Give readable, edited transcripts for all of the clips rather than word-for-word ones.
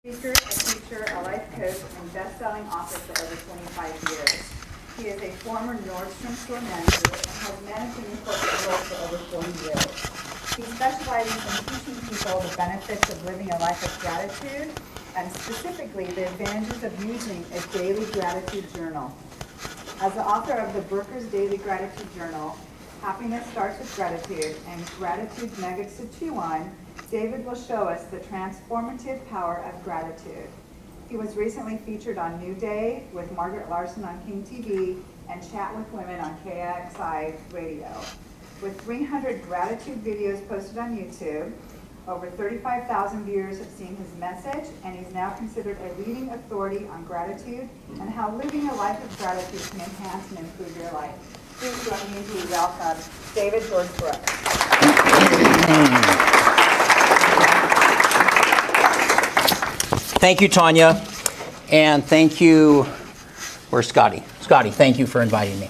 Speaker, a teacher, a life coach, and best-selling author for over 25 years. He is a former Nordstrom store manager and has managed in the corporate world for over 40 years. He specializes in teaching people the benefits of living a life of gratitude and specifically the advantages of using a daily gratitude journal. As the author of the Brooke's Daily Gratitude Journal, Happiness Starts with Gratitude, and Gratitude Nuggets to Chew On, David will show us the transformative power of gratitude. He was recently featured on New Day with Margaret Larson on King TV and Chat with Women on KXI Radio. With 300 gratitude videos posted on YouTube, over 35,000 viewers have seen his message, and he's now considered a leading authority on gratitude and how living a life of gratitude can enhance and improve your life. Please join me to welcome David George Brooke. Thank you, Tanya, and thank you, where's Scotty? Scotty, thank you for inviting me.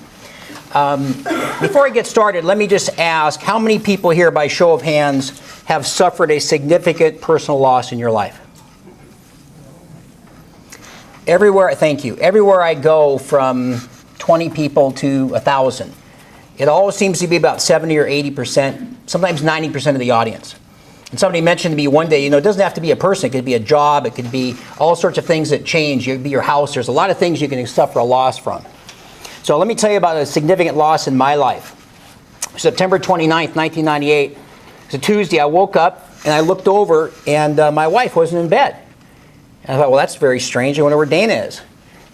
Before I get started, let me just ask, how many people here, by show of hands, have suffered a significant personal loss in your life? Everywhere, thank you. Everywhere I go, from 20 people to 1,000, it always seems to be about 70 or 80%, sometimes 90% of the audience. And somebody mentioned to me one day, it doesn't have to be a person. It could be a job. It could be all sorts of things that change. It could be your house. There's a lot of things you can suffer a loss from. So let me tell you about a significant loss in my life. September 29th, 1998. It's a Tuesday. I woke up and I looked over and my wife wasn't in bed. And I thought, well, that's very strange. I wonder where Dana is.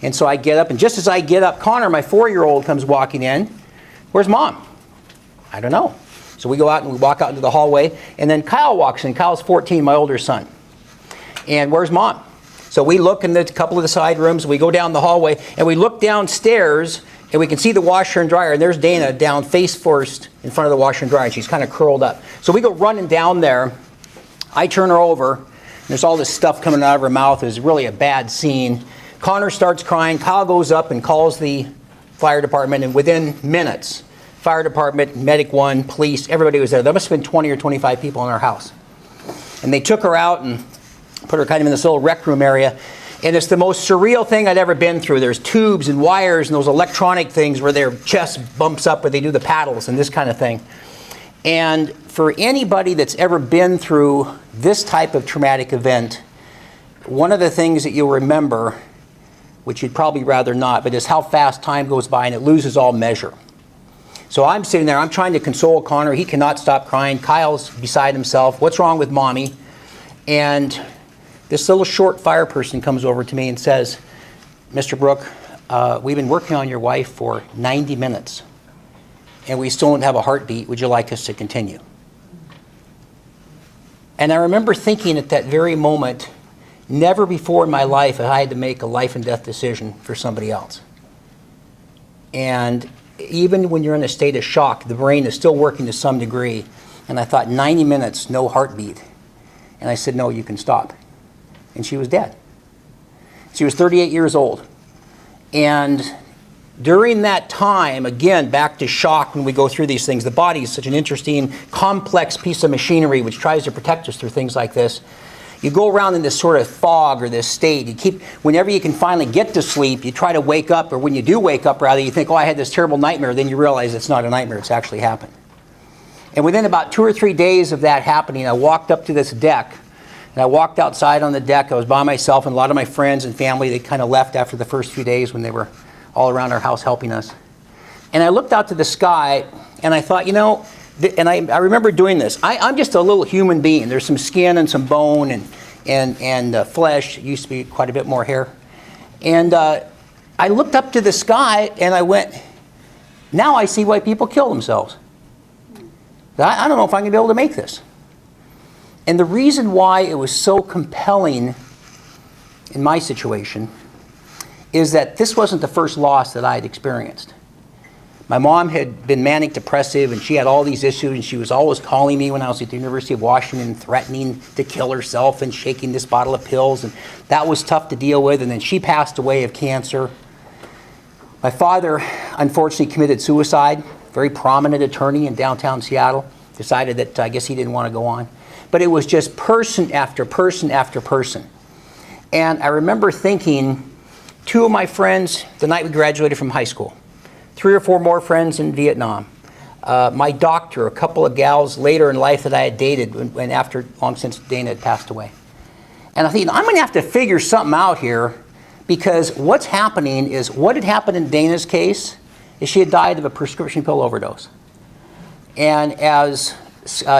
And so I get up, and just as I get up, Connor, my 4-year-old, comes walking in. Where's Mom? I don't know. So we go out and we walk out into the hallway, and then Kyle walks in. Kyle's 14, my older son. And where's Mom? So we look in a couple of the side rooms, we go down the hallway, and we look downstairs, and we can see the washer and dryer, and there's Dana down face first in front of the washer and dryer, and she's kind of curled up. So we go running down there. I turn her over, and there's all this stuff coming out of her mouth. It was really a bad scene. Connor starts crying. Kyle goes up and calls the fire department, and within minutes, fire department, medic 1, police, everybody was there. There must have been 20 or 25 people in our house. And they took her out and put her kind of in this little rec room area. And it's the most surreal thing I'd ever been through. There's tubes and wires and those electronic things where their chest bumps up where they do the paddles and this kind of thing. And for anybody that's ever been through this type of traumatic event, one of the things that you'll remember, which you'd probably rather not, but is how fast time goes by and it loses all measure. So I'm sitting there, I'm trying to console Connor. He cannot stop crying. Kyle's beside himself. What's wrong with Mommy? And this little short fire person comes over to me and says, Mr. Brooke, we've been working on your wife for 90 minutes, and we still don't have a heartbeat. Would you like us to continue? And I remember thinking at that very moment, never before in my life have I had to make a life and death decision for somebody else. And even when you're in a state of shock, the brain is still working to some degree. And I thought, 90 minutes, no heartbeat. And I said, no, you can stop. And she was dead. She was 38 years old. And during that time, again, back to shock when we go through these things, the body is such an interesting, complex piece of machinery which tries to protect us through things like this. You go around in this sort of fog or this state. Whenever you can finally get to sleep, you try to wake up, or when you do wake up, rather, you think, oh, I had this terrible nightmare. Then you realize it's not a nightmare, it's actually happened. And within about 2 or 3 days of that happening, I walked up to this deck, and I walked outside on the deck. I was by myself, and a lot of my friends and family, they kind of left after the first few days when they were all around our house helping us. And I looked out to the sky, and I thought, and I remember doing this. I'm just a little human being. There's some skin and some bone and flesh. It used to be quite a bit more hair. And I looked up to the sky and I went, now I see why people kill themselves. I don't know if I'm going to be able to make this. And the reason why it was so compelling in my situation is that this wasn't the first loss that I had experienced. My mom had been manic depressive, and she had all these issues, and she was always calling me when I was at the University of Washington, threatening to kill herself and shaking this bottle of pills, and that was tough to deal with. And then she passed away of cancer. My father, unfortunately, committed suicide. Very prominent attorney in downtown Seattle. Decided that I guess he didn't want to go on. But it was just person after person after person. And I remember thinking, 2 of my friends the night we graduated from high school, 3 or 4 more friends in Vietnam, my doctor, a couple of gals later in life that I had dated when after long since Dana had passed away. And I think, I'm going to have to figure something out here, because what's happening is, what had happened in Dana's case is she had died of a prescription pill overdose. And as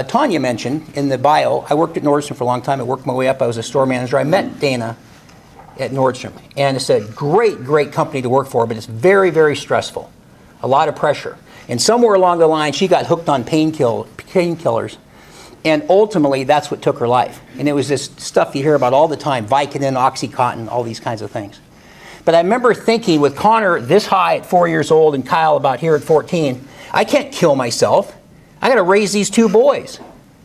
Tanya mentioned in the bio, I worked at Nordstrom for a long time. I worked my way up. I was a store manager. I met Dana at Nordstrom. And it's a great, great company to work for, but it's very, very stressful. A lot of pressure. And somewhere along the line, she got hooked on painkillers. And ultimately, that's what took her life. And it was this stuff you hear about all the time, Vicodin, Oxycontin, all these kinds of things. But I remember thinking, with Connor this high at 4 years old and Kyle about here at 14, I can't kill myself. I got to raise these 2 boys.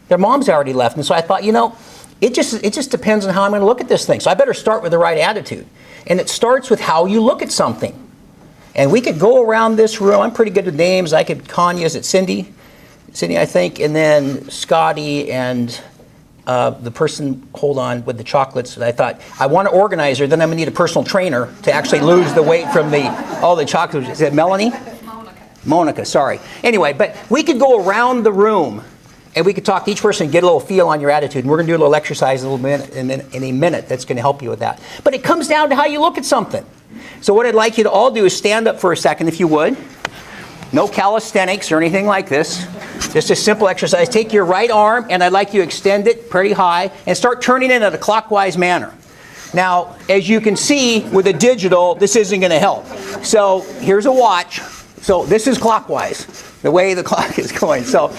Their mom's already left. And so I thought, it just depends on how I'm going to look at this thing. So I better start with the right attitude. And it starts with how you look at something. And we could go around this room. I'm pretty good with names. Is it Cindy? Cindy, I think, and then Scotty and the person, hold on, with the chocolates. I thought, I want to organize her, then I'm going to need a personal trainer to actually lose the weight from all the chocolates. Is it Melanie? Monica, sorry. Anyway, but we could go around the room and we could talk to each person and get a little feel on your attitude. And we're going to do a little exercise in a minute that's going to help you with that. But it comes down to how you look at something. So what I'd like you to all do is stand up for a second, if you would. No calisthenics or anything like this. Just a simple exercise. Take your right arm, and I'd like you to extend it pretty high and start turning it in a clockwise manner. Now, as you can see with a digital, this isn't going to help. So here's a watch. So this is clockwise, the way the clock is going. So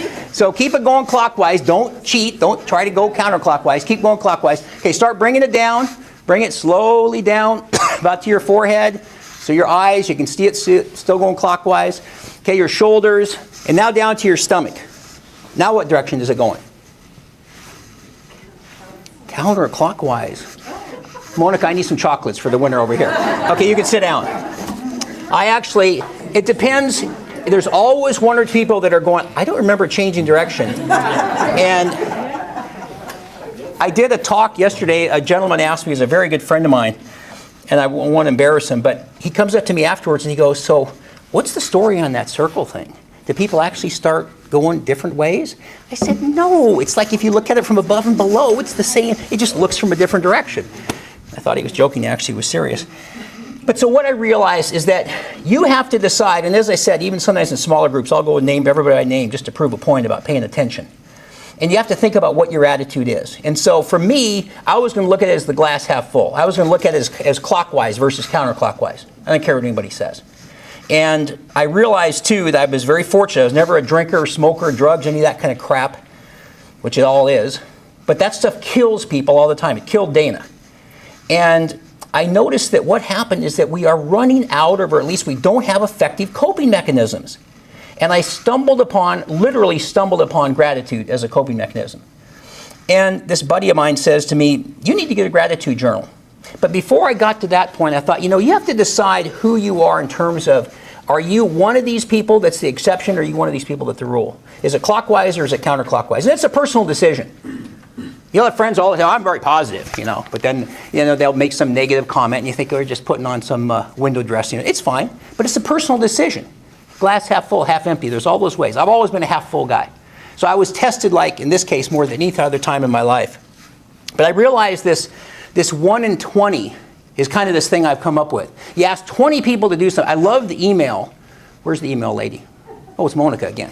keep it going clockwise. Don't cheat. Don't try to go counterclockwise. Keep going clockwise. Okay, start bringing it down. Bring it slowly down about to your forehead. So your eyes, you can see it still going clockwise. Okay, your shoulders, and now down to your stomach. Now what direction is it going? Counterclockwise. Monica, I need some chocolates for the winner over here. Okay, you can sit down. It depends. There's always 1 or 2 people that are going, I don't remember changing direction. And I did a talk yesterday. A gentleman asked me, he's a very good friend of mine, and I won't want to embarrass him, but he comes up to me afterwards and he goes, so what's the story on that circle thing? Do people actually start going different ways? I said, no. It's like if you look at it from above and below, it's the same. It just looks from a different direction. I thought he was joking. He actually was serious. But so what I realized is that you have to decide, and as I said, even sometimes in smaller groups, I'll go and name everybody I name just to prove a point about paying attention. And you have to think about what your attitude is. And so for me, I was going to look at it as the glass half full. I was going to look at it as clockwise versus counterclockwise. I don't care what anybody says. And I realized, too, that I was very fortunate. I was never a drinker, smoker, drugs, any of that kind of crap, which it all is. But that stuff kills people all the time. It killed Dana. And I noticed that what happened is that we are running out of, or at least we don't have effective coping mechanisms. And I literally stumbled upon gratitude as a coping mechanism. And this buddy of mine says to me, you need to get a gratitude journal. But before I got to that point, I thought, you have to decide who you are in terms of, are you one of these people that's the exception, or are you one of these people that's the rule? Is it clockwise or is it counterclockwise? And it's a personal decision. You'll have friends all the time, I'm very positive, but then, they'll make some negative comment and you think they're just putting on some window dressing. It's fine, but it's a personal decision. Glass half full, half empty. There's all those ways. I've always been a half full guy. So I was tested, like in this case, more than any other time in my life. But I realized this 1 in 20 is kind of this thing I've come up with. You ask 20 people to do something. I love the email. Where's the email lady? Oh, it's Monica again.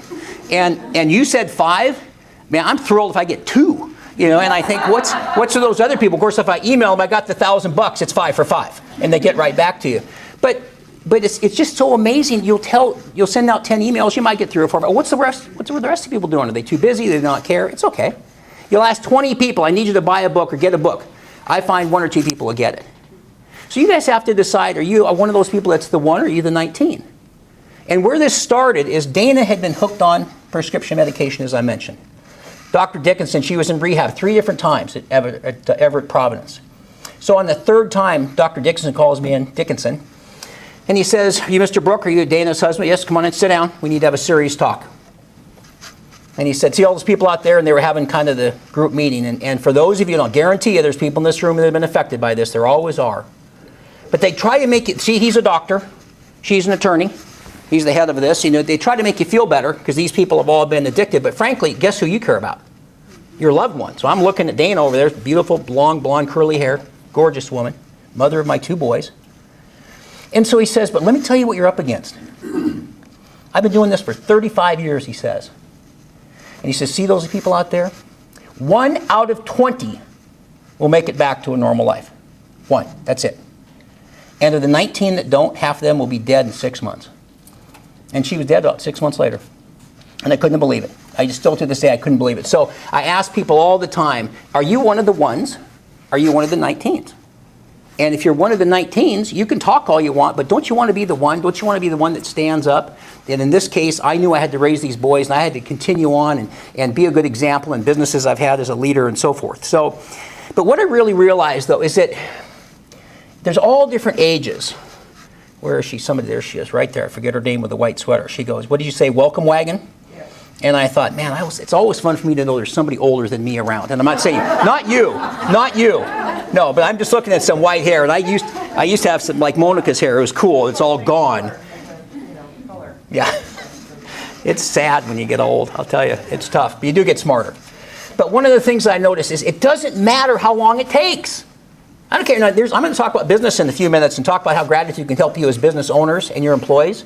And you said 5? Man, I'm thrilled if I get 2. And I think, what's to those other people? Of course, if I email them, I got the $1,000, it's 5 for 5. And they get right back to you. But it's just so amazing. You'll send out 10 emails, you might get 3 or 4. But what's the rest of people doing? Are they too busy? They do not care? It's okay. You'll ask 20 people, I need you to buy a book or get a book. I find 1 or 2 people will get it. So you guys have to decide, are you one of those people that's the 1 or are you the 19? And where this started is Dana had been hooked on prescription medication, as I mentioned. Dr. Dickinson, she was in rehab 3 different times at Everett Providence. So on the 3rd time, Dr. Dickinson calls me in, and he says, are you Mr. Brooke? Are you Dana's husband? Yes, come on in, sit down. We need to have a serious talk. And he said, see all those people out there? And they were having kind of the group meeting. And for those of you, I'll guarantee you there's people in this room that have been affected by this. There always are. But they try to make it, see, he's a doctor. She's an attorney. He's the head of this. You know, they try to make you feel better because these people have all been addicted. But frankly, guess who you care about? Your loved one. So I'm looking at Dana over there, beautiful, long, blonde, curly hair, gorgeous woman, mother of my 2 boys. And so he says, but let me tell you what you're up against. I've been doing this for 35 years, he says. And he says, see those people out there? 1 out of 20 will make it back to a normal life. 1, that's it. And of the 19 that don't, half of them will be dead in 6 months. And she was dead about 6 months later. And I couldn't believe it. I just still to this day, I couldn't believe it. So I ask people all the time, are you one of the ones? Are you one of the 19s? And if you're one of the 19s, you can talk all you want, but don't you want to be the one? Don't you want to be the one that stands up? And in this case, I knew I had to raise these boys, and I had to continue on and be a good example in businesses I've had as a leader and so forth. So, but what I really realized, though, is that there's all different ages. Where is she? Somebody, there she is, right there. I forget her name with the white sweater. She goes, what did you say, welcome wagon? Yeah. And I thought, man, it's always fun for me to know there's somebody older than me around. And I'm not saying, not you. No, but I'm just looking at some white hair. And I used to have some, like Monica's hair. It was cool. It's all gone. Yeah. It's sad when you get old, I'll tell you. It's tough, but you do get smarter. But one of the things I noticed is it doesn't matter how long it takes. I don't care. Now, I'm going to talk about business in a few minutes and talk about how gratitude can help you as business owners and your employees.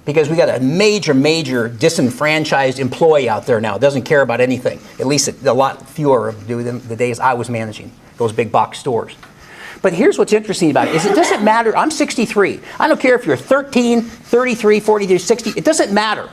Because we got a major disenfranchised employee out there now. Doesn't care about anything. At least a lot fewer do than the days I was managing those big box stores. But here's what's interesting about it, is it doesn't matter. I'm 63. I don't care if you're 13, 33, 42, 60. It doesn't matter.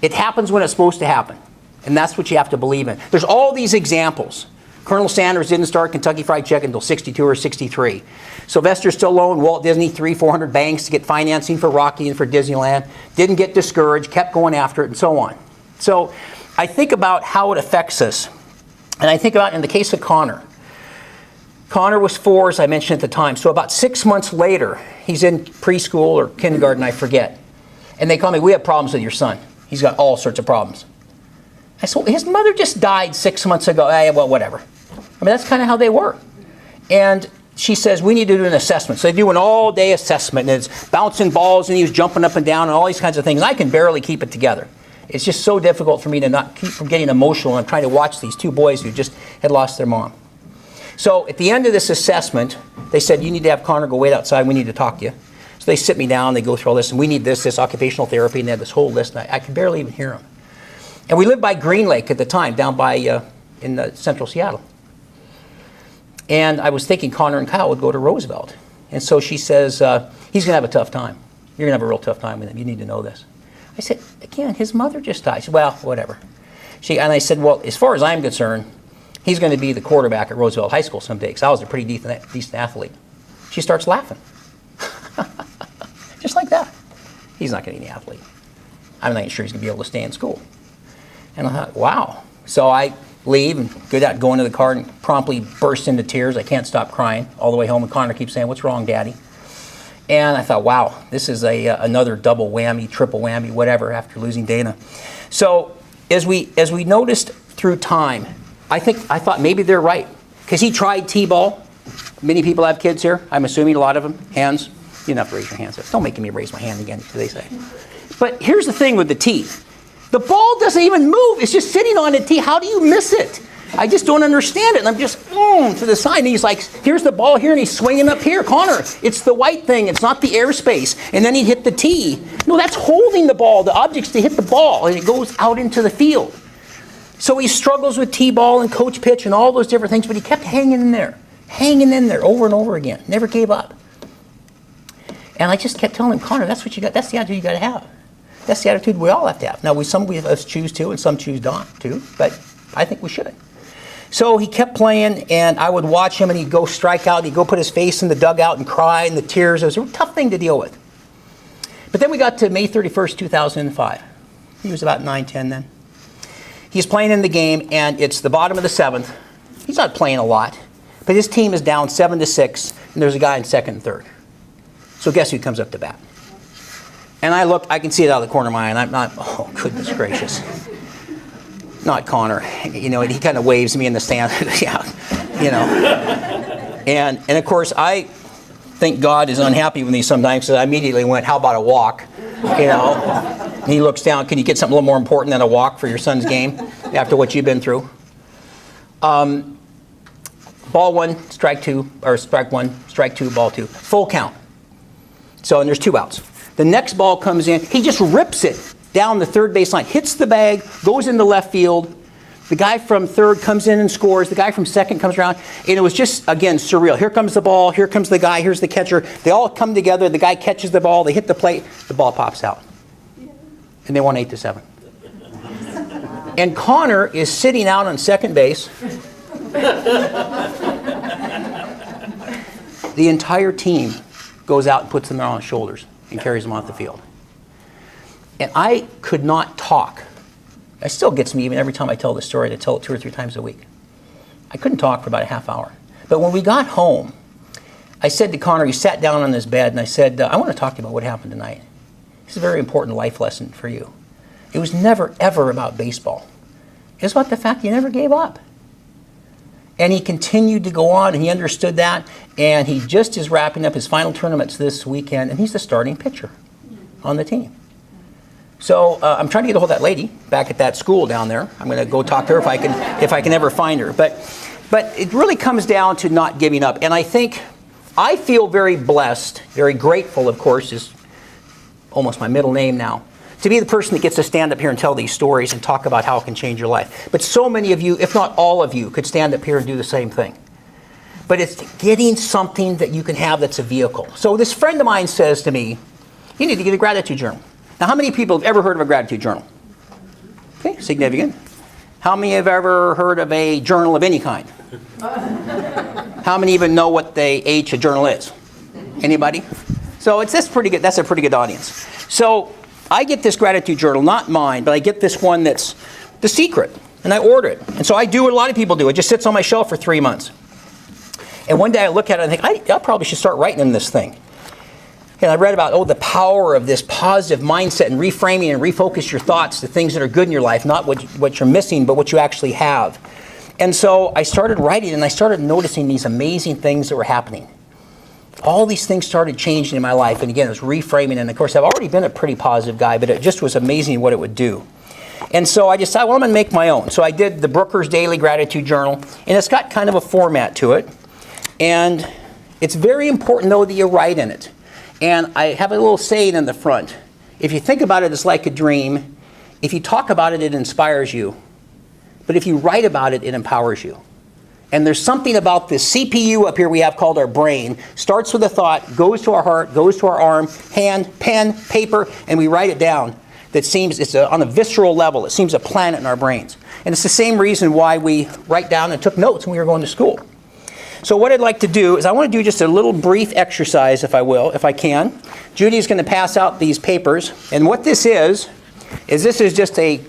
It happens when it's supposed to happen. And that's what you have to believe in. There's all these examples. Colonel Sanders didn't start Kentucky Fried Chicken until 62 or 63. Sylvester Stallone, Walt Disney, 400 banks to get financing for Rocky and for Disneyland. Didn't get discouraged, kept going after it, and so on. So I think about how it affects us. And I think about in the case of Connor. Connor was 4, as I mentioned at the time. So about 6 months later, he's in preschool or kindergarten, I forget. And they call me, we have problems with your son. He's got all sorts of problems. I said, well, his mother just died 6 months ago. Well, whatever. I mean, that's kind of how they were. And she says, we need to do an assessment. So they do an all-day assessment, and it's bouncing balls, and he was jumping up and down, and all these kinds of things. And I can barely keep it together. It's just so difficult for me to not keep from getting emotional and trying to watch these 2 boys who just had lost their mom. So at the end of this assessment, they said, you need to have Connor go wait outside. We need to talk to you. So they sit me down. They go through all this, and we need this occupational therapy, and they had this whole list, and I could barely even hear them. And we lived by Green Lake at the time, down by in central Seattle. And I was thinking Connor and Kyle would go to Roosevelt. And so she says, he's going to have a tough time. You're going to have a real tough time with him. You need to know this. I said, again, his mother just died. She said, well, whatever. And I said, well, as far as I'm concerned, he's going to be the quarterback at Roosevelt High School someday, because I was a pretty decent athlete. She starts laughing. Just like that. He's not going to be an athlete. I'm not even sure he's going to be able to stay in school. And I thought, wow. So I leave and go into the car and promptly burst into tears. I can't stop crying all the way home. And Connor keeps saying, what's wrong, Daddy? And I thought, wow, this is another double whammy, triple whammy, whatever, after losing Dana. So as we noticed through time, I thought maybe they're right. Because he tried T-ball. Many people have kids here. I'm assuming a lot of them. Hands. You don't have to raise your hands. Don't make me raise my hand again, they say. But here's the thing with the tee. The ball doesn't even move. It's just sitting on the tee. How do you miss it? I just don't understand it. And I'm just to the side. And he's like, here's the ball here. And he's swinging up here. Connor, it's the white thing. It's not the airspace. And then he'd hit the tee. No, that's holding the ball. The object's to hit the ball. And it goes out into the field. So he struggles with T-ball and coach pitch and all those different things. But he kept hanging in there over and over again. Never gave up. And I just kept telling him, Connor, that's what you got. That's the attitude you got to have. That's the attitude we all have to have. Now, some of us choose to, and some choose not to, but I think we should. So he kept playing, and I would watch him, and he'd go strike out, and he'd go put his face in the dugout and cry, and the tears. It was a tough thing to deal with. But then we got to May 31st, 2005. He was about 9, 10 then. He's playing in the game, and it's the bottom of the 7th. He's not playing a lot, but his team is down 7-6, and there's a guy in second and third. So guess who comes up to bat? And I look, I can see it out of the corner of my eye, and I'm not, oh, goodness gracious. not Connor. You know, he kind of waves me in the stand. Yeah, you know. And of course, I think God is unhappy with me sometimes, so I immediately went, how about a walk? You know. And he looks down, can you get something a little more important than a walk for your son's game after what you've been through? Ball one, strike two, or strike one, strike two, ball two. Full count. So, and there's 2 outs. The next ball comes in, he just rips it down the third base line, hits the bag, goes into left field. The guy from third comes in and scores. The guy from second comes around. And it was just, again, surreal. Here comes the ball. Here comes the guy. Here's the catcher. They all come together. The guy catches the ball. They hit the plate. The ball pops out. And they won 8-7. And Connor is sitting out on second base. The entire team goes out and puts them on his shoulders and carries them off the field. And I could not talk. It still gets me even every time I tell this story. I tell it 2 or 3 times a week. I couldn't talk for about a half hour. But when we got home, I said to Connor, he sat down on his bed, and I said, I want to talk to you about what happened tonight. It's a very important life lesson for you. It was never, ever about baseball. It was about the fact you never gave up. And he continued to go on, and he understood that. And he just is wrapping up his final tournaments this weekend, and he's the starting pitcher on the team. So I'm trying to get a hold of that lady back at that school down there. I'm going to go talk to her if I can ever find her. But it really comes down to not giving up. And I feel very blessed, very grateful, of course, is almost my middle name now, to be the person that gets to stand up here and tell these stories and talk about how it can change your life. But so many of you, if not all of you, could stand up here and do the same thing. But it's getting something that you can have that's a vehicle. So this friend of mine says to me, you need to get a gratitude journal. Now, how many people have ever heard of a gratitude journal? Okay, significant. How many have ever heard of a journal of any kind? How many even know what a journal is? Anybody? So that's pretty good. That's a pretty good audience. So I get this gratitude journal, not mine, but I get this one that's the secret, and I order it. And so I do what a lot of people do. It just sits on my shelf for 3 months. And one day I look at it and think, I probably should start writing in this thing. And I read about, the power of this positive mindset and reframing and refocus your thoughts to things that are good in your life, not what you're missing, but what you actually have. And so I started writing, and I started noticing these amazing things that were happening. All these things started changing in my life. And again, it was reframing. And of course, I've already been a pretty positive guy, but it just was amazing what it would do. And so I decided, I'm going to make my own. So I did the Brooker's Daily Gratitude Journal. And it's got kind of a format to it. And it's very important, though, that you write in it. And I have a little saying in the front. If you think about it, it's like a dream. If you talk about it, it inspires you. But if you write about it, it empowers you. And there's something about this CPU up here we have called our brain. Starts with a thought, goes to our heart, goes to our arm, hand, pen, paper, and we write it down. That seems, on a visceral level, it seems a planet in our brains. And it's the same reason why we write down and took notes when we were going to school. So what I'd like to do is I want to do just a little brief exercise, if I can. Judy's going to pass out these papers. And what this is this is just a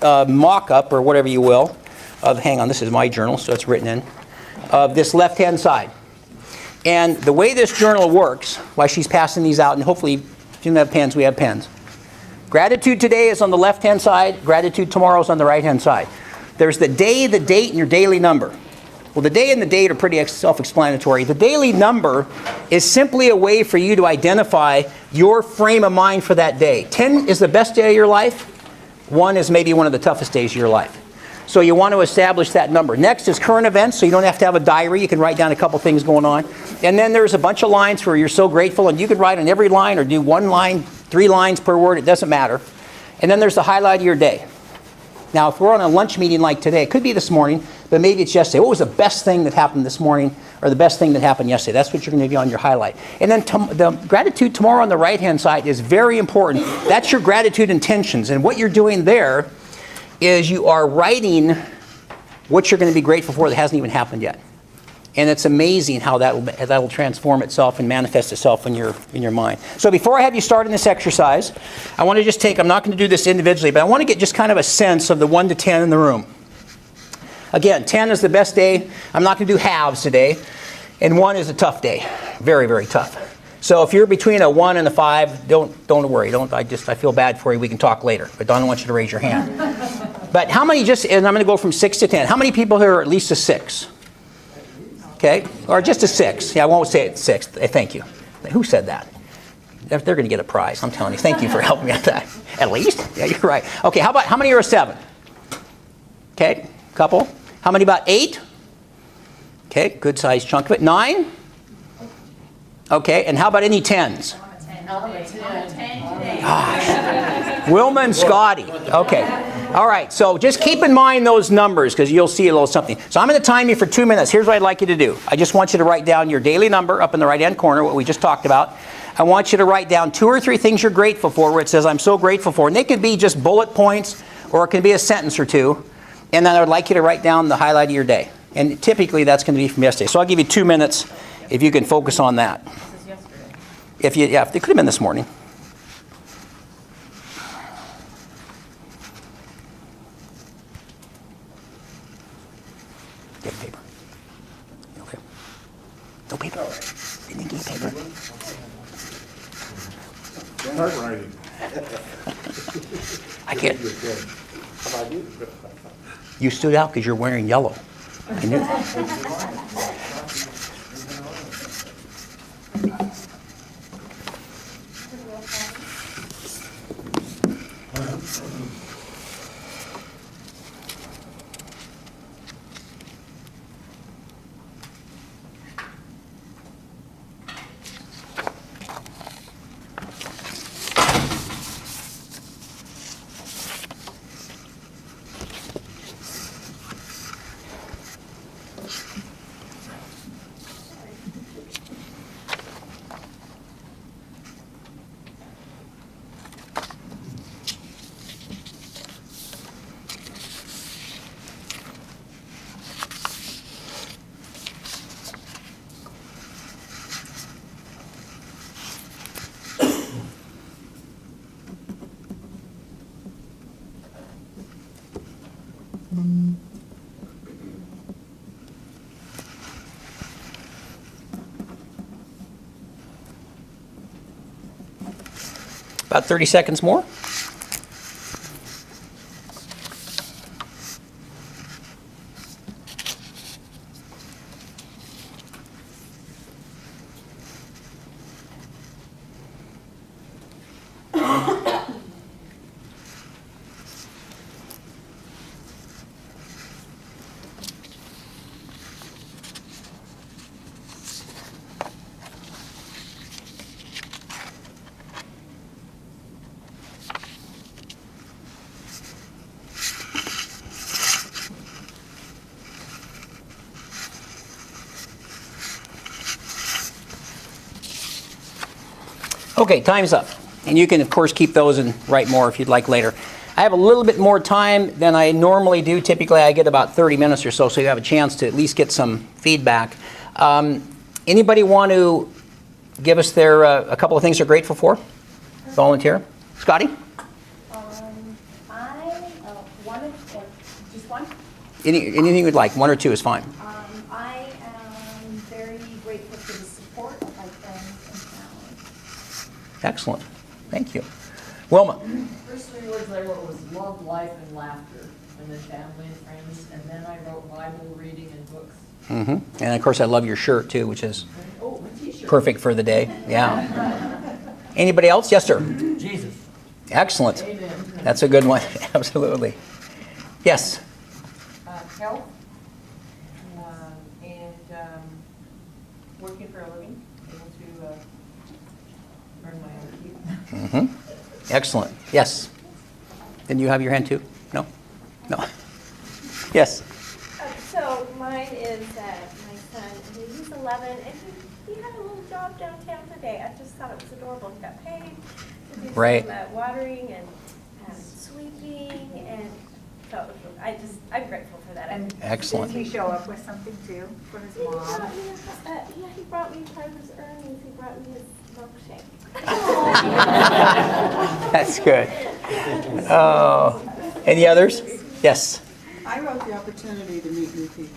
mock-up, or whatever you will, of, hang on, this is my journal, so it's written in, of this left-hand side. And the way this journal works, while she's passing these out, and hopefully, if you don't have pens, we have pens. Gratitude today is on the left-hand side. Gratitude tomorrow is on the right-hand side. There's the day, the date, and your daily number. Well, the day and the date are pretty self-explanatory. The daily number is simply a way for you to identify your frame of mind for that day. 10 is the best day of your life. 1 is maybe one of the toughest days of your life. So you want to establish that number. Next is current events, so you don't have to have a diary. You can write down a couple things going on. And then there's a bunch of lines where you're so grateful, and you can write on every line or do 1 line, 3 lines per word. It doesn't matter. And then there's the highlight of your day. Now, if we're on a lunch meeting like today, it could be this morning, but maybe it's yesterday. What was the best thing that happened this morning, or the best thing that happened yesterday? That's what you're going to do on your highlight. And then the gratitude tomorrow on the right-hand side is very important. That's your gratitude intentions. And what you're doing there is you are writing what you're going to be grateful for that hasn't even happened yet. And it's amazing how that'll transform itself and manifest itself in your mind. So before I have you start in this exercise, I want to just I'm not going to do this individually, but I want to get just kind of a sense of the 1 to 10 in the room. Again, 10 is the best day. I'm not going to do halves today. And 1 is a tough day. Very, very tough. So if you're between a 1 and a 5, don't worry. I feel bad for you. We can talk later. But I don't want you to raise your hand. But how many and I'm going to go from 6 to 10. How many people here are at least a 6? Okay, or just a 6. Yeah, I won't say it's 6. Thank you. Who said that? They're going to get a prize. I'm telling you. Thank you for helping me with that. At least? Yeah, you're right. Okay, how many are a 7? Okay, couple. How many about 8? Okay, good sized chunk of it. 9? Okay, and how about any 10s? Gosh. Wilma and Scotty. Okay. All right, so just keep in mind those numbers because you'll see a little something. So I'm going to time you for 2 minutes. Here's what I'd like you to do. I just want you to write down your daily number up in the right-hand corner, what we just talked about. I want you to write down 2 or 3 things you're grateful for where it says, I'm so grateful for. And they could be just bullet points or it can be a sentence or 2. And then I would like you to write down the highlight of your day. And typically that's going to be from yesterday. So I'll give you 2 minutes if you can focus on that. This is yesterday. If it could have been this morning. Get paper. Okay. No paper. Didn't give you paper. Handwriting. I can't. You stood out because you're wearing yellow. I knew. About 30 seconds more. Okay, time's up. And you can, of course, keep those and write more if you'd like later. I have a little bit more time than I normally do. Typically, I get about 30 minutes or so you have a chance to at least get some feedback. Anybody want to give us a couple of things they're grateful for? Volunteer? Scotty? Just one. Anything you'd like. 1 or 2 is fine. I am very grateful for the support of my friends and family. Excellent. Thank you. Wilma? First 3 words I wrote was love, life, and laughter, and then family and friends, and then I wrote Bible reading and books. Mm-hmm. And of course, I love your shirt too, which is Oh, my t-shirt. perfect for the day. Yeah. Anybody else? Yes, sir. Jesus. Excellent. Amen. That's a good one. Absolutely. Yes. Health, and working for a living, able to earn my own keep. Mm-hmm. Excellent. Yes. Didn't you have your hand too? No? No. Yes. So mine is my son, he's 11, and he had a little job downtown today. I just thought it was adorable. He got paid to do Right. some watering and sweeping, and so I'm grateful for that. And Excellent. did he show up with something too for his He mom? brought me, he brought me part of his earnings. He brought me his milkshake. That's good. Oh. Any others? Yes. I wrote the opportunity to meet new people.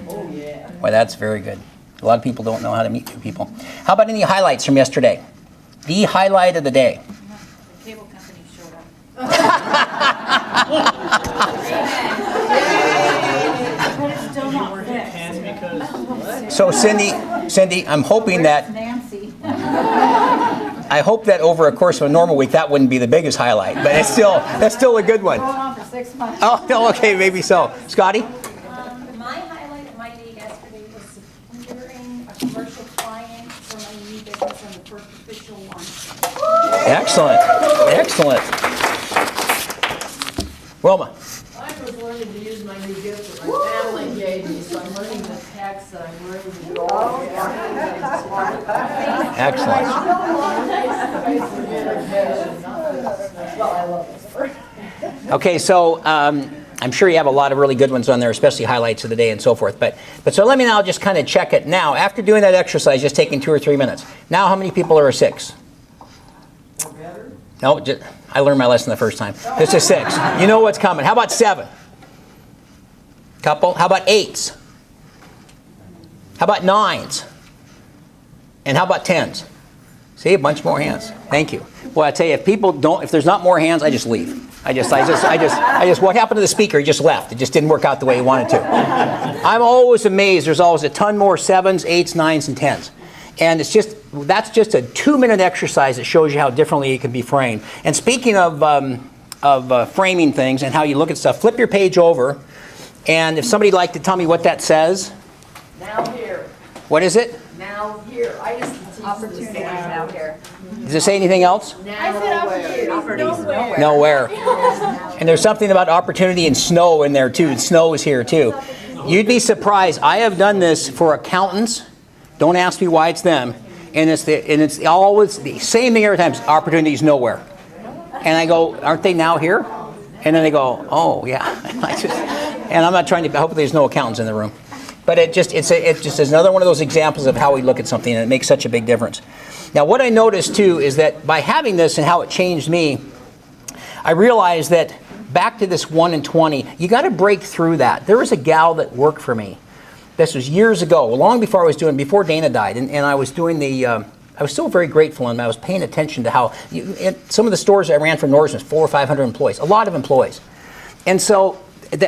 Oh, yeah. Well, that's very good. A lot of people don't know how to meet new people. How about any highlights from yesterday? The highlight of the day. The cable company showed up. But it's still not fixed. So Cindy, I'm hoping that, Nancy. I hope that over a course of a normal week, that wouldn't be the biggest highlight, but that's still a good one. Going on for 6 months. Oh, okay, maybe so. Scotty? My highlight of my day yesterday was securing a commercial client for my new business on the first official one. Excellent. Wilma? I was learning to use my new gift that my family gave me, so I'm learning the text and I'm learning to draw. Excellent. Well, I love this. Okay, so I'm sure you have a lot of really good ones on there, especially highlights of the day and so forth. But so let me now just kind of check it now. After doing that exercise, just taking 2 or 3 minutes. Now, how many people are a 6? No, I learned my lesson the first time. This is 6. You know what's coming. How about 7? Couple. How about 8s? How about 9s? And how about 10s? See, a bunch more hands. Thank you. Well, I tell you, if there's not more hands, I just leave. I just, what happened to the speaker? He just left. It just didn't work out the way he wanted to. I'm always amazed. There's always a ton more 7s, 8s, 9s, and 10s. And that's just a 2-minute exercise that shows you how differently it can be framed. And speaking of framing things and how you look at stuff, flip your page over. And if somebody'd like to tell me what that says. Now here, What is it? now here. I used to teach Opportunity this now here. Does it say anything else? Now where? Nowhere. And there's something about opportunity and snow in there too. And snow is here too. You'd be surprised. I have done this for accountants. Don't ask me why it's them. And it's always the same thing every time. Opportunities nowhere. And I go, aren't they now here? And then they go, oh yeah. And I'm not trying to. Hopefully there's no accountants in the room. But it just is another one of those examples of how we look at something, and it makes such a big difference. Now, what I noticed too is that by having this and how it changed me, I realized that back to this 1 in 20, you got to break through that. There was a gal that worked for me. This was years ago, long before before Dana died, and I was doing I was still very grateful, and I was paying attention to how some of the stores I ran for Nordstrom, 400 or 500 employees, a lot of employees, and so.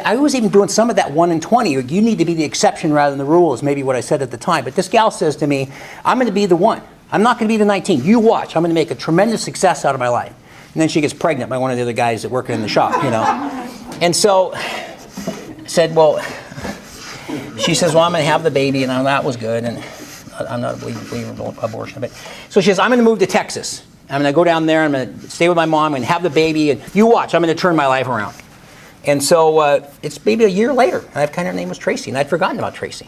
I was even doing some of that 1 in 20. You need to be the exception rather than the rule is maybe what I said at the time. But this gal says to me, I'm going to be the 1. I'm not going to be the 19. You watch. I'm going to make a tremendous success out of my life. And then she gets pregnant by one of the other guys that work in the shop, you know. And so I said, well, she says, well, I'm going to have the baby. And that was good. And I'm not a believer of abortion. But so she says, I'm going to move to Texas. I'm going to go down there. I'm going to stay with my mom and have the baby. And you watch. I'm going to turn my life around. And so it's maybe a year later, and her name was Tracy, and I'd forgotten about Tracy.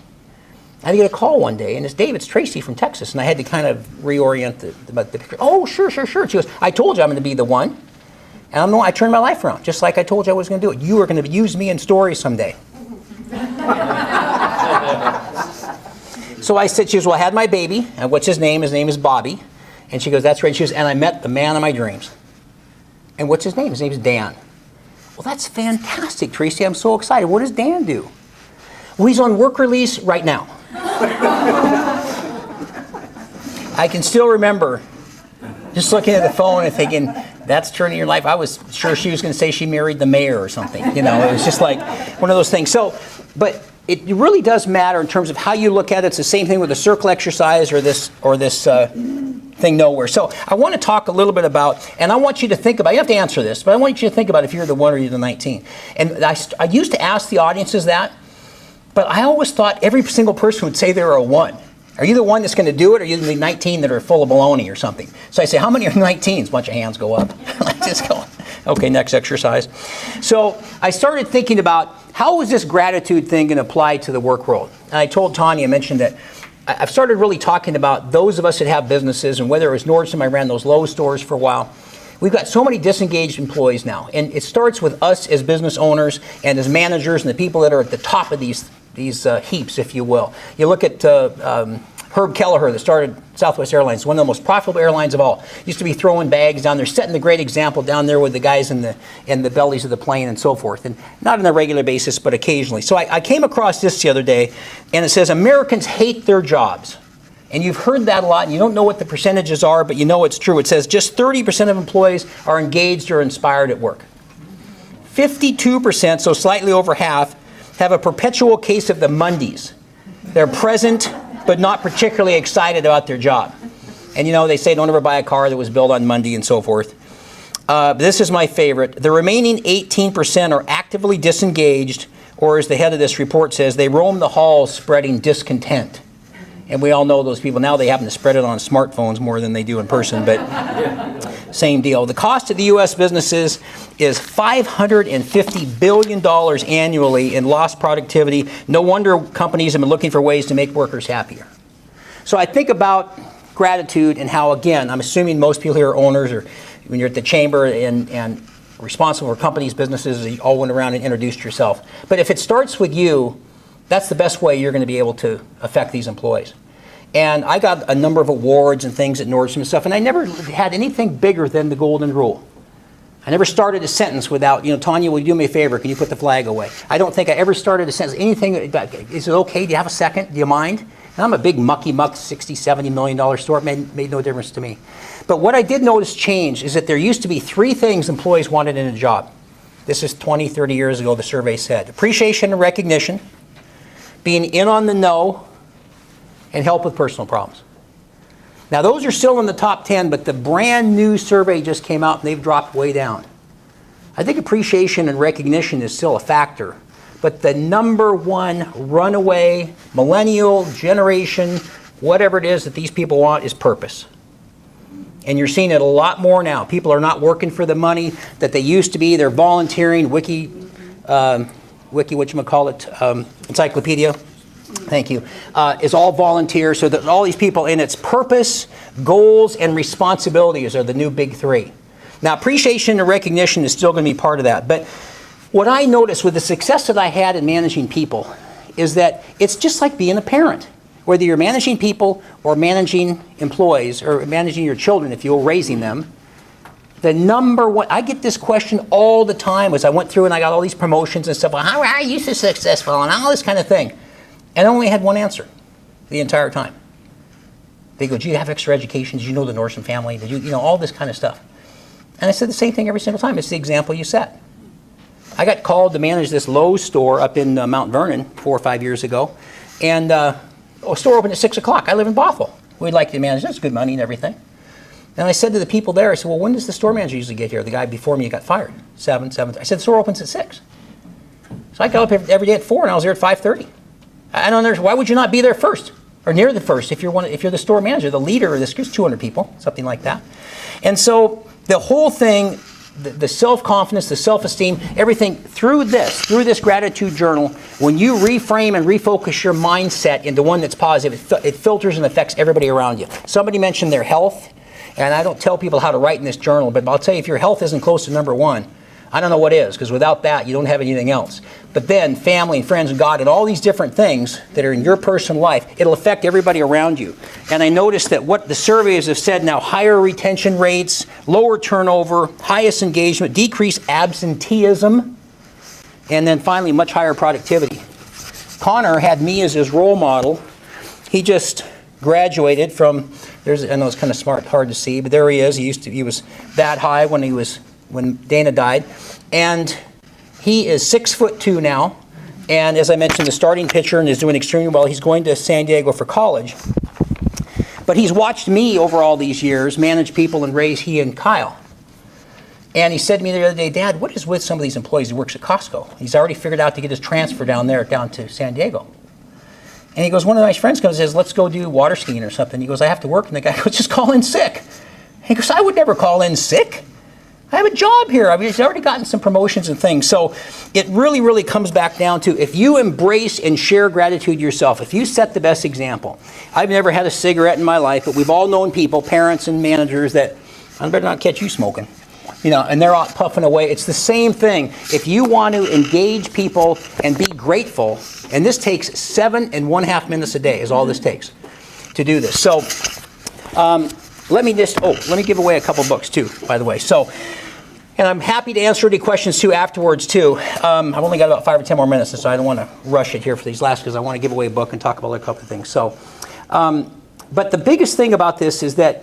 I had to get a call one day, and it's Dave, it's Tracy from Texas, and I had to kind of reorient the picture. Oh, sure. She goes, I told you I'm going to be the 1, and I turned my life around, just like I told you I was going to do it. You were going to use me in stories someday. So I said, she goes, well, I had my baby, and what's his name? His name is Bobby. And she goes, that's right. She goes, and I met the man of my dreams. And what's his name? His name is Dan. Well, that's fantastic, Tracy. I'm so excited. What does Dan do? Well, he's on work release right now. I can still remember just looking at the phone and thinking, that's turning your life. I was sure she was going to say she married the mayor or something. You know, it was just like one of those things. So, but it really does matter in terms of how you look at it. It's the same thing with a circle exercise or this thing nowhere. So I want to talk a little bit about, and I want you to think about, you have to answer this, but I want you to think about if you're the 1 or you're the 19. And I used to ask the audiences that, but I always thought every single person would say they're a 1. Are you the 1 that's going to do it, or are you the 19 that are full of baloney or something? So I say, how many are 19s? A bunch of hands go up. Just going, okay, next exercise. So I started thinking about how is this gratitude thing going to apply to the work world? And I told Tanya, I mentioned that I've started really talking about those of us that have businesses, and whether it was Nordstrom, I ran those Lowe's stores for a while. We've got so many disengaged employees now, and it starts with us as business owners and as managers and the people that are at the top of these heaps, if you will. You look at Herb Kelleher that started Southwest Airlines, one of the most profitable airlines of all. Used to be throwing bags down there, setting the great example down there with the guys in the bellies of the plane and so forth. And not on a regular basis, but occasionally. So I came across this the other day, and it says, Americans hate their jobs. And you've heard that a lot, and you don't know what the percentages are, but you know it's true. It says just 30% of employees are engaged or inspired at work. 52%, so slightly over half, have a perpetual case of the Mondays. They're present, but not particularly excited about their job. And you know, they say don't ever buy a car that was built on Monday and so forth. This is my favorite. The remaining 18% are actively disengaged, or as the head of this report says, they roam the halls spreading discontent. And we all know those people. Now they happen to spread it on smartphones more than they do in person, but same deal. The cost of the U.S. businesses is $550 billion annually in lost productivity. No wonder companies have been looking for ways to make workers happier. So I think about gratitude and how, again, I'm assuming most people here are owners, or when you're at the chamber and responsible for companies, businesses, you all went around and introduced yourself. But if it starts with you, that's the best way you're going to be able to affect these employees. And I got a number of awards and things at Nordstrom and stuff, and I never had anything bigger than the golden rule. I never started a sentence without, you know, Tanya, will you do me a favor? Can you put the flag away? I don't think I ever started a sentence, anything, is it okay? Do you have a second? Do you mind? And I'm a big mucky muck, $60, $70 million store. It made no difference to me. But what I did notice change is that there used to be 3 things employees wanted in a job. This is 20, 30 years ago, the survey said. Appreciation and recognition, being in on the know, and help with personal problems. Now those are still in the top 10, but the brand new survey just came out and they've dropped way down. I think appreciation and recognition is still a factor, but the number one runaway, millennial, generation, whatever it is that these people want is purpose. And you're seeing it a lot more now. People are not working for the money that they used to be. They're volunteering. Encyclopedia. Thank you. Is all volunteer, so that all these people, and it's purpose, goals, and responsibilities are the new big 3. Now, appreciation and recognition is still going to be part of that. But what I noticed with the success that I had in managing people is that it's just like being a parent. Whether you're managing people or managing employees or managing your children, if you're raising them, the number one, I get this question all the time as I went through and I got all these promotions and stuff. Well, how are you so successful and all this kind of thing? And I only had one answer the entire time. They go, do you have extra education? Did you know the Nordstrom family? Did you know, all this kind of stuff? And I said the same thing every single time. It's the example you set. I got called to manage this Lowe's store up in Mount Vernon 4 or 5 years ago. And a store opened at 6 o'clock. I live in Bothell. We'd like to manage. That's good money and everything. And I said to the people there, I said, well, when does the store manager usually get here? The guy before me got fired. 7. I said, the store opens at 6. So I got up every day at 4 and I was there at 5:30. I don't understand. Why would you not be there first or near the first if you're the store manager, the leader of this group, 200 people, something like that. And so the whole thing, the self-confidence, the self-esteem, everything through this gratitude journal, when you reframe and refocus your mindset into one that's positive, it filters and affects everybody around you. Somebody mentioned their health, and I don't tell people how to write in this journal, but I'll tell you, if your health isn't close to number 1, I don't know what is, because without that, you don't have anything else. But then family and friends and God and all these different things that are in your personal life, it'll affect everybody around you. And I noticed that what the surveys have said now, higher retention rates, lower turnover, highest engagement, decreased absenteeism, and then finally much higher productivity. Connor had me as his role model. He just graduated from, I know it's kind of smart, hard to see, but there he is. He was that high when Dana died, and he is 6'2" now, and as I mentioned, the starting pitcher and is doing extremely well. He's going to San Diego for college, but he's watched me over all these years manage people and raise he and Kyle. And he said to me the other day, Dad, what is with some of these employees? He works at Costco. He's already figured out to get his transfer down to San Diego. And he goes, one of my friends comes and says, let's go do water skiing or something. He goes, I have to work, and the guy goes, just call in sick. He goes, I would never call in sick. I have a job here. I mean, he's already gotten some promotions and things. So it really, really comes back down to if you embrace and share gratitude yourself, if you set the best example. I've never had a cigarette in my life, but we've all known people, parents and managers, that I better not catch you smoking. You know, and they're all puffing away. It's the same thing. If you want to engage people and be grateful, and this takes 7.5 minutes a day is all this takes to do this. So let me give away a couple books too, by the way. So, and I'm happy to answer any questions too afterwards too. I've only got about 5 or 10 more minutes, so I don't want to rush it here for these last because I want to give away a book and talk about a couple of things. So, but the biggest thing about this is that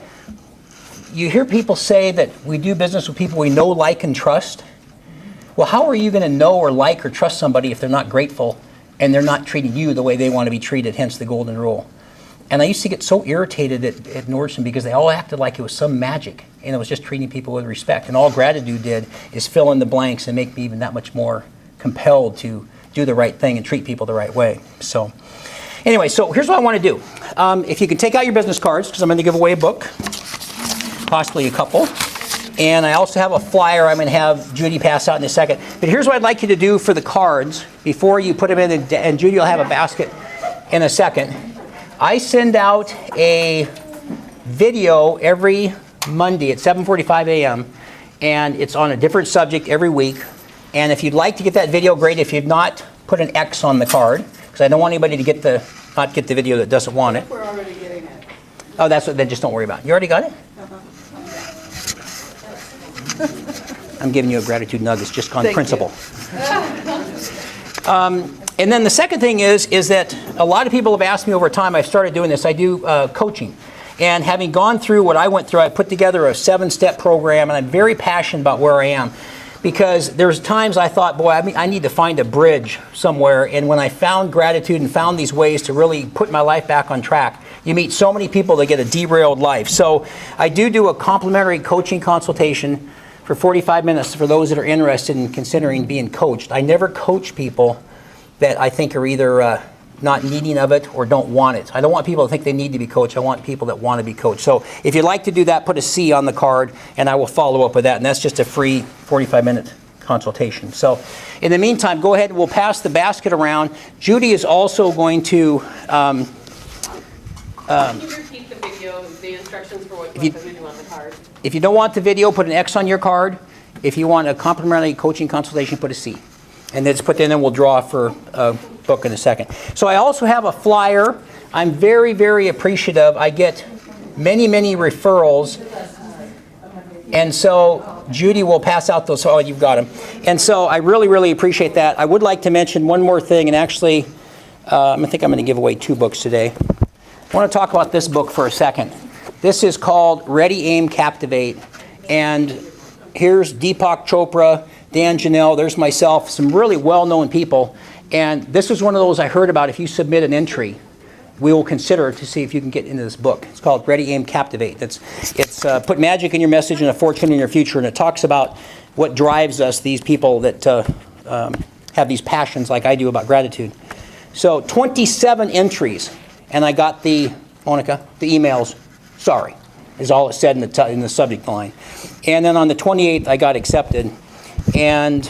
you hear people say that we do business with people we know, like, and trust. Well, how are you going to know or like or trust somebody if they're not grateful and they're not treating you the way they want to be treated, hence the golden rule? And I used to get so irritated at Nordstrom because they all acted like it was some magic and it was just treating people with respect. And all gratitude did is fill in the blanks and make me even that much more compelled to do the right thing and treat people the right way. So anyway, so here's what I want to do. If you can take out your business cards, because I'm going to give away a book, possibly a couple. And I also have a flyer I'm going to have Judy pass out in a second. But here's what I'd like you to do for the cards before you put them in, and Judy will have a basket in a second. I send out a video every Monday at 7:45 a.m. and it's on a different subject every week. And if you'd like to get that video, great. If you've not, put an X on the card, because I don't want anybody to not get the video that doesn't want it. We're already getting it. Oh, that's what. Then just don't worry about it. You already got it? I'm giving you a gratitude nugget just on principle. And then the second thing is that a lot of people have asked me over time, I've started doing this, I do coaching. And having gone through what I went through, I put together a 7-step program, and I'm very passionate about where I am. Because there's times I thought, boy, I need to find a bridge somewhere. And when I found gratitude and found these ways to really put my life back on track, you meet so many people that get a derailed life. So I do a complimentary coaching consultation for 45 minutes for those that are interested in considering being coached. I never coach people that I think are either not needing of it or don't want it. I don't want people to think they need to be coached. I want people that want to be coached. So if you'd like to do that, put a C on the card, and I will follow up with that. And that's just a free 45-minute consultation. So in the meantime, go ahead and we'll pass the basket around. Judy is also going to... Can you repeat the video, the instructions for what to do on the card? If you don't want the video, put an X on your card. If you want a complimentary coaching consultation, put a C. And then just put that in and we'll draw for a book in a second. So I also have a flyer. I'm very, very appreciative. I get many, many referrals. And so Judy will pass out those. Oh, you've got them. And so I really, really appreciate that. I would like to mention one more thing. And actually, I think I'm going to give away 2 books today. I want to talk about this book for a second. This is called Ready, Aim, Captivate. And here's Deepak Chopra, Dan Janelle, there's myself, some really well-known people. And this is one of those I heard about. If you submit an entry, we will consider to see if you can get into this book. It's called Ready, Aim, Captivate. It's put magic in your message and a fortune in your future. And it talks about what drives us, these people that have these passions like I do about gratitude. So 27 entries. And I got the emails, sorry, is all it said in the subject line. And then on the 28th, I got accepted. And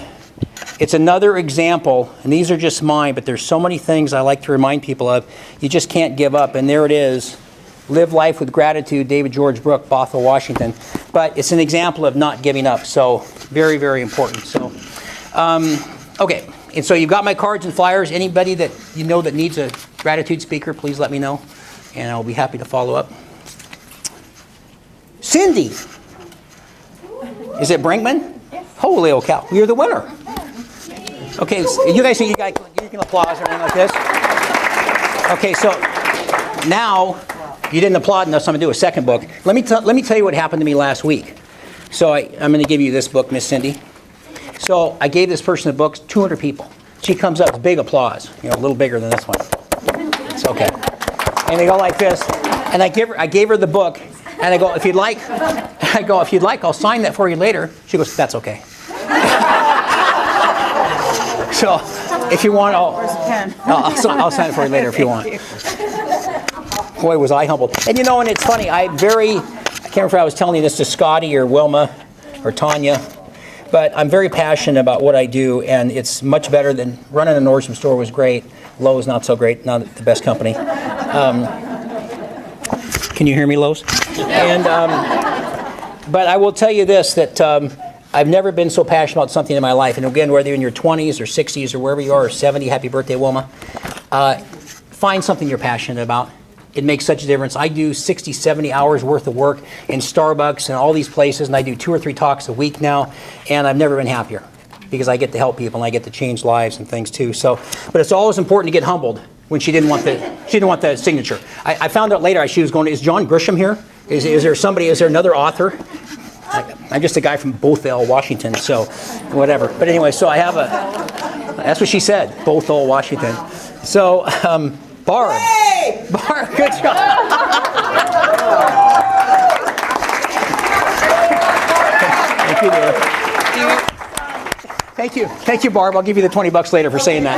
it's another example, and these are just mine, but there's so many things I like to remind people of. You just can't give up. And there it is. Live life with gratitude, David George Brooke, Bothell, Washington. But it's an example of not giving up. So very, very important. So, okay. And so you've got my cards and flyers. Anybody that you know that needs a gratitude speaker, please let me know. And I'll be happy to follow up. Cindy. Is it Brinkman? Holy old cow. You're the winner. Okay, so you guys can applause or anything like this. Okay, so now you didn't applaud enough, so I'm going to do a second book. Let me tell you what happened to me last week. So I'm going to give you this book, Miss Cindy. So I gave this person a book, 200 people. She comes up with big applause, a little bigger than this one. It's okay. And they go like this. And I gave her the book. And I go, if you'd like, I'll sign that for you later. She goes, that's okay. So, if you want, I'll sign it for you later if you want. Boy, was I humbled. And and it's funny, I can't remember if I was telling you this to Scotty or Wilma or Tanya, but I'm very passionate about what I do, and it's much better than running a Nordstrom store was great. Lowe's not so great, not the best company. Can you hear me, Lowe's? And but I will tell you this, that I've never been so passionate about something in my life. And again, whether you're in your 20s or 60s or wherever you are, or 70, happy birthday, Wilma. Find something you're passionate about. It makes such a difference. I do 60, 70 hours worth of work in Starbucks and all these places, and I do 2 or 3 talks a week now, and I've never been happier because I get to help people and I get to change lives and things too. So, but it's always important to get humbled when she didn't want the signature. I found out later she was going, is John Grisham here? Is there another author? I'm just a guy from Bothell, Washington, so whatever. But anyway, so I have a, that's what she said, Bothell, Washington. So, Barb. Hey! Barb, good job. Thank you, dear. Thank you. Thank you, Barb. I'll give you the $20 later for saying that.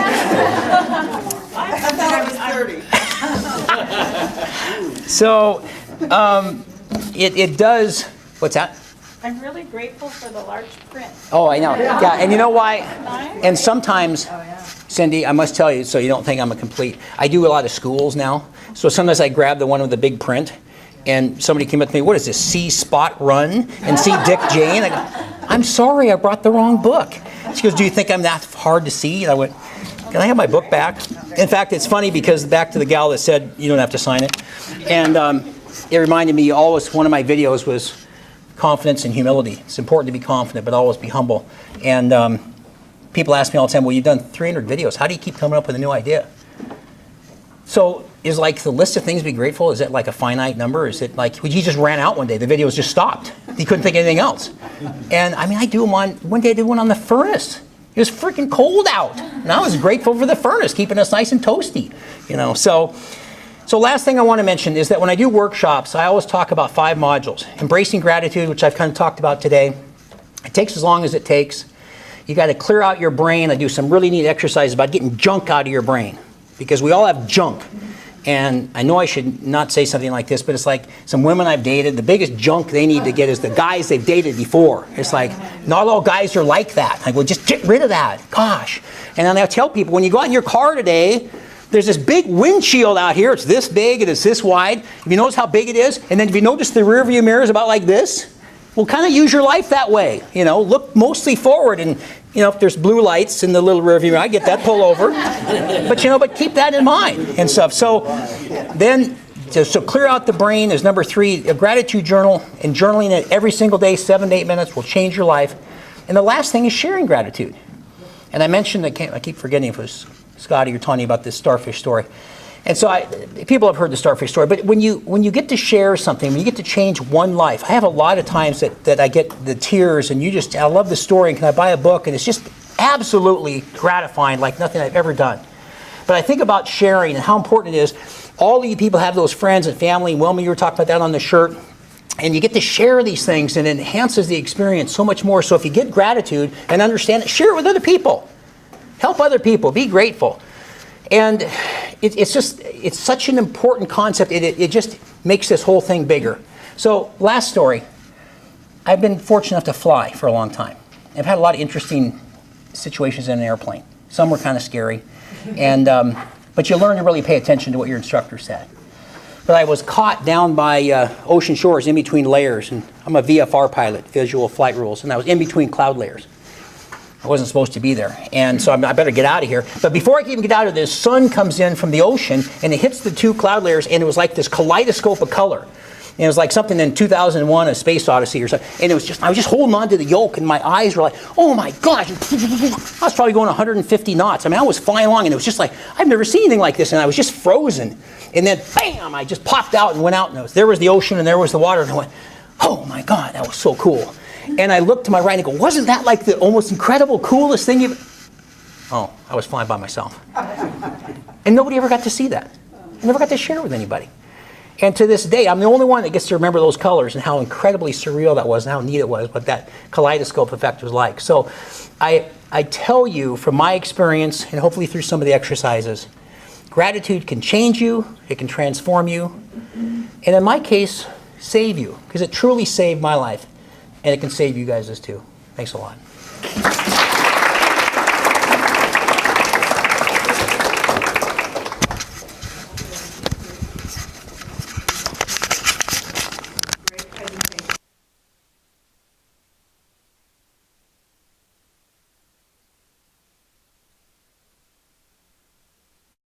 I thought I was 30. So, it does, what's that? I'm really grateful for the large print. Oh, I know. Yeah, and you know why? And sometimes, Cindy, I must tell you, so you don't think I'm a complete, I do a lot of schools now. So sometimes I grab the one with the big print, and somebody came up to me, what is this, see Spot Run and see Dick Jane? I go, I'm sorry, I brought the wrong book. She goes, do you think I'm that hard to see? And I went, can I have my book back? In fact, it's funny because back to the gal that said you don't have to sign it. And it reminded me always, one of my videos was confidence and humility. It's important to be confident, but always be humble. And people ask me all the time, well, you've done 300 videos. How do you keep coming up with a new idea? So is like the list of things to be grateful, is it like a finite number? Is it like, well, you just ran out one day, the videos just stopped. You couldn't think of anything else. And I mean, I do them on, one day I did one on the furnace. It was freaking cold out. And I was grateful for the furnace, keeping us nice and toasty. You know, so last thing I want to mention is that when I do workshops, I always talk about 5 modules. Embracing gratitude, which I've kind of talked about today. It takes as long as it takes. You got to clear out your brain. I do some really neat exercises about getting junk out of your brain, because we all have junk. And I know I should not say something like this, but it's like some women I've dated, the biggest junk they need to get is the guys they've dated before. It's like, not all guys are like that. I go, just get rid of that. Gosh. And then I tell people, when you go out in your car today, there's this big windshield out here. It's this big and it's this wide. If you notice how big it is, and then if you notice the rear view mirror is about like this, well, kind of use your life that way. You know, look mostly forward, and you know, if there's blue lights in the little rear view mirror, I get that, pull over. But you know, but keep that in mind and stuff. So then, so clear out the brain is number 3. A gratitude journal, and journaling it every single day, 7 to 8 minutes, will change your life. And the last thing is sharing gratitude. And I mentioned, I keep forgetting if it was Scotty or Tony about this starfish story. And so people have heard the starfish story, but when you get to share something, when you get to change one life, I have a lot of times that I get the tears, and I love the story, and can I buy a book? And it's just absolutely gratifying, like nothing I've ever done. But I think about sharing and how important it is. All of you people have those friends and family, and Wilma, you were talking about that on the shirt, and you get to share these things, and it enhances the experience so much more. So if you get gratitude and understand it, share it with other people. Help other people, be grateful. And it's such an important concept. It just makes this whole thing bigger. So last story, I've been fortunate enough to fly for a long time. I've had a lot of interesting situations in an airplane. Some were kind of scary, and but you learn to really pay attention to what your instructor said. But I was caught down by ocean shores in between layers, and I'm a VFR pilot, visual flight rules, and I was in between cloud layers. I wasn't supposed to be there, and so I better get out of here. But before I can even get out of this, sun comes in from the ocean, and it hits the 2 cloud layers, and it was like this kaleidoscope of color. And it was like something in 2001, A Space Odyssey or something. And it was just, I was just holding on to the yoke, and my eyes were like, oh my gosh. I was probably going 150 knots. I mean, I was flying along, and it was just like, I've never seen anything like this, and I was just frozen. And then, bam, I just popped out and went out, and there was the ocean, and there was the water, and I went, oh my God, that was so cool. And I looked to my right and I go, wasn't that like the almost incredible, coolest thing you've... Oh, I was flying by myself. And nobody ever got to see that. I never got to share it with anybody. And to this day, I'm the only one that gets to remember those colors and how incredibly surreal that was and how neat it was, what that kaleidoscope effect was like. So I tell you from my experience, and hopefully through some of the exercises, gratitude can change you, it can transform you, and in my case, save you, because it truly saved my life. And it can save you guys too. Thanks a lot.